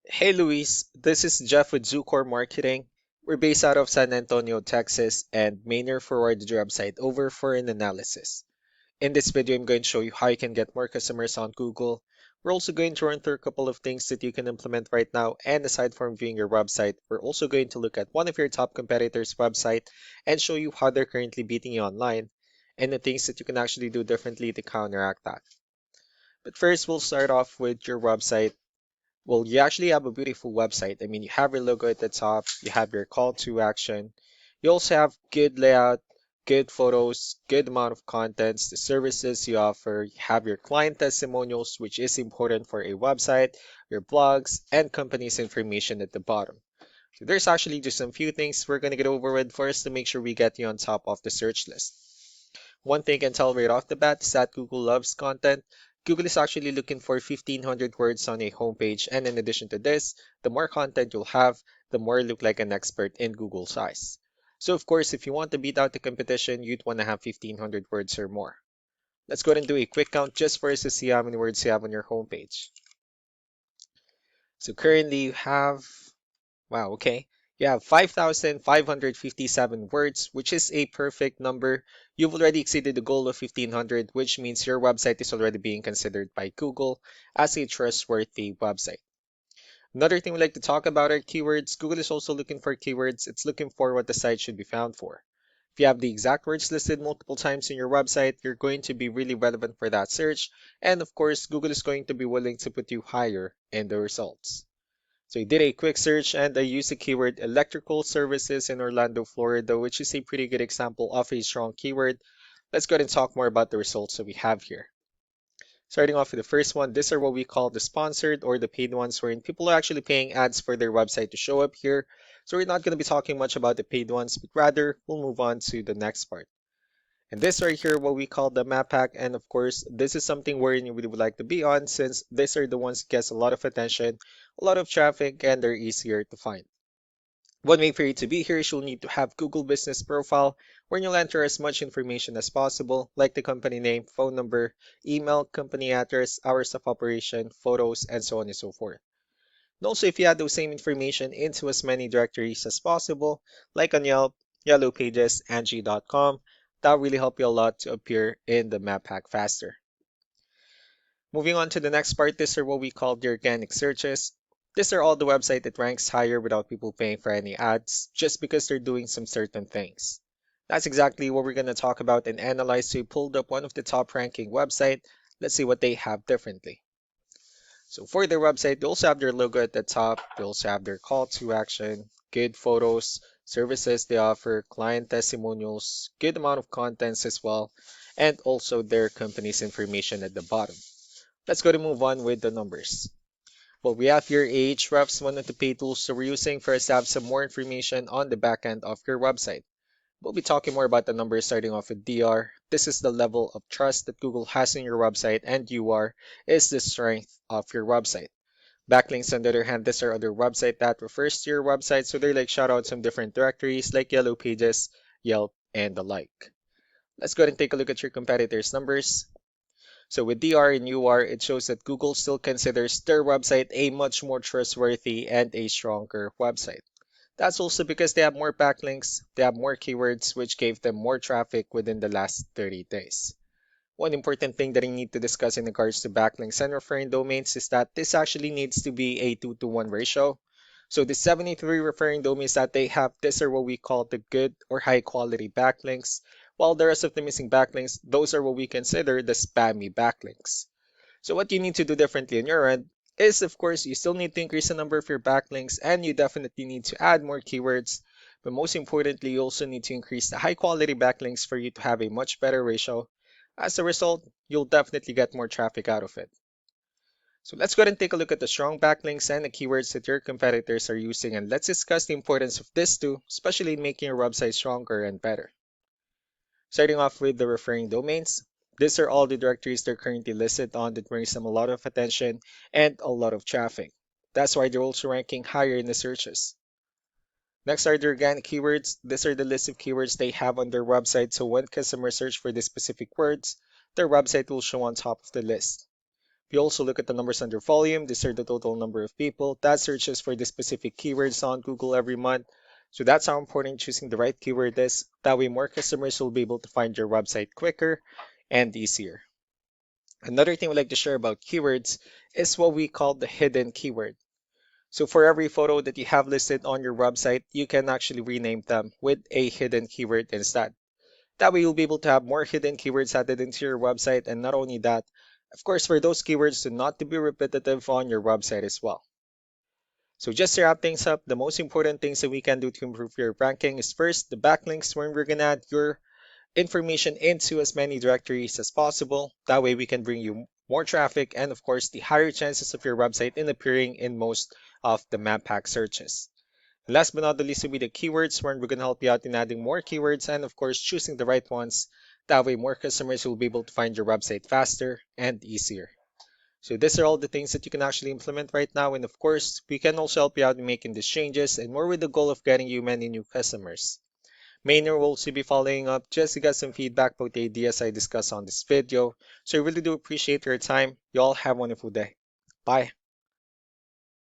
Hey Luis, this is Jeff with Zucor Marketing. We're based out of San Antonio, Texas, and Maynard forwarded your website over for an analysis. In this video, I'm going to show you how you can get more customers on Google. We're also going to run through a couple of things that you can implement right now, and aside from viewing your website, we're also going to look at one of your top competitors' website and show you how they're currently beating you online, and the things that you can actually do differently to counteract that. But first, we'll start off with your website. Well, you actually have a beautiful website. I mean, you have your logo at the top, you have your call to action. You also have good layout, good photos, good amount of contents, the services you offer. You have your client testimonials, which is important for a website, your blogs, and company's information at the bottom. So there's actually just some few things we're going to get over with first to make sure we get you on top of the search list. One thing I can tell right off the bat is that Google loves content. Google is actually looking for 1500 words on a homepage, and in addition to this, the more content you'll have, the more you look like an expert in Google's eyes. So of course, if you want to beat out the competition, you'd want to have 1500 words or more. Let's go ahead and do a quick count just for us to see how many words you have on your homepage. So currently you have Wow, okay. You have 5,557 words, which is a perfect number. You've already exceeded the goal of 1,500, which means your website is already being considered by Google as a trustworthy website. Another thing we like to talk about are keywords. Google is also looking for keywords. It's looking for what the site should be found for. If you have the exact words listed multiple times in your website, you're going to be really relevant for that search. And of course, Google is going to be willing to put you higher in the results. So I did a quick search and I used the keyword electrical services in Orlando, Florida, which is a pretty good example of a strong keyword. Let's go ahead and talk more about the results that we have here. Starting off with the first one, these are what we call the sponsored or the paid ones, wherein people are actually paying ads for their website to show up here. So we're not going to be talking much about the paid ones, but rather we'll move on to the next part. And this right here, what we call the map pack. And of course, this is something where you really would like to be on since these are the ones that gets a lot of attention, a lot of traffic, and they're easier to find. One way for you to be here is you'll need to have Google Business Profile where you'll enter as much information as possible, like the company name, phone number, email, company address, hours of operation, photos, and so on and so forth. And also, if you add those same information into as many directories as possible, like on Yelp, Yellow Pages, Angie.com, that'll really help you a lot to appear in the map pack faster. Moving on to the next part, these are what we call the organic searches. These are all the website that ranks higher without people paying for any ads, just because they're doing some certain things. That's exactly what we're going to talk about and analyze. So we pulled up one of the top ranking website. Let's see what they have differently. So for their website, they also have their logo at the top. They also have their call to action, good photos, services they offer, client testimonials, good amount of contents as well, and also their company's information at the bottom. Let's go to move on with the numbers. Well, we have here Ahrefs, one of the paid tools so we're using for us to have some more information on the back end of your website. We'll be talking more about the numbers starting off with DR. This is the level of trust that Google has in your website, and UR is the strength of your website. Backlinks, on the other hand, these are other website that refers to your website, so they're like shoutouts from different directories like Yellow Pages, Yelp, and the like. Let's go ahead and take a look at your competitors' numbers. So with DR and UR, it shows that Google still considers their website a much more trustworthy and a stronger website. That's also because they have more backlinks, they have more keywords, which gave them more traffic within the last 30 days. One important thing that I need to discuss in regards to backlinks and referring domains is that this actually needs to be a 2 to 1 ratio. So the 73 referring domains that they have, these are what we call the good or high quality backlinks, while the rest of the missing backlinks, those are what we consider the spammy backlinks. So what you need to do differently on your end is, of course, you still need to increase the number of your backlinks and you definitely need to add more keywords. But most importantly, you also need to increase the high quality backlinks for you to have a much better ratio. As a result, you'll definitely get more traffic out of it. So let's go ahead and take a look at the strong backlinks and the keywords that your competitors are using, and let's discuss the importance of this too, especially in making your website stronger and better. Starting off with the referring domains, these are all the directories they're currently listed on that brings them a lot of attention and a lot of traffic. That's why they're also ranking higher in the searches. Next are the organic keywords. These are the list of keywords they have on their website, so when customers search for the specific words, their website will show on top of the list. We also look at the numbers under volume. These are the total number of people that searches for the specific keywords on Google every month. So that's how important choosing the right keyword is. That way more customers will be able to find your website quicker and easier. Another thing we like to share about keywords is what we call the hidden keyword. So for every photo that you have listed on your website, you can actually rename them with a hidden keyword instead. That way you'll be able to have more hidden keywords added into your website, and not only that, of course, for those keywords to not to be repetitive on your website as well. So just to wrap things up, the most important things that we can do to improve your ranking is first the backlinks, where we're gonna add your information into as many directories as possible. That way we can bring you more traffic and of course the higher chances of your website in appearing in most of the map pack searches. Last but not the least will be the keywords, where we're going to help you out in adding more keywords and of course choosing the right ones. That way more customers will be able to find your website faster and easier. So these are all the things that you can actually implement right now, and of course we can also help you out in making these changes and more with the goal of getting you many new customers. Maynard will also be following up just to get some feedback about the ideas I discussed on this video. So I really do appreciate your time. You all have a wonderful day. Bye.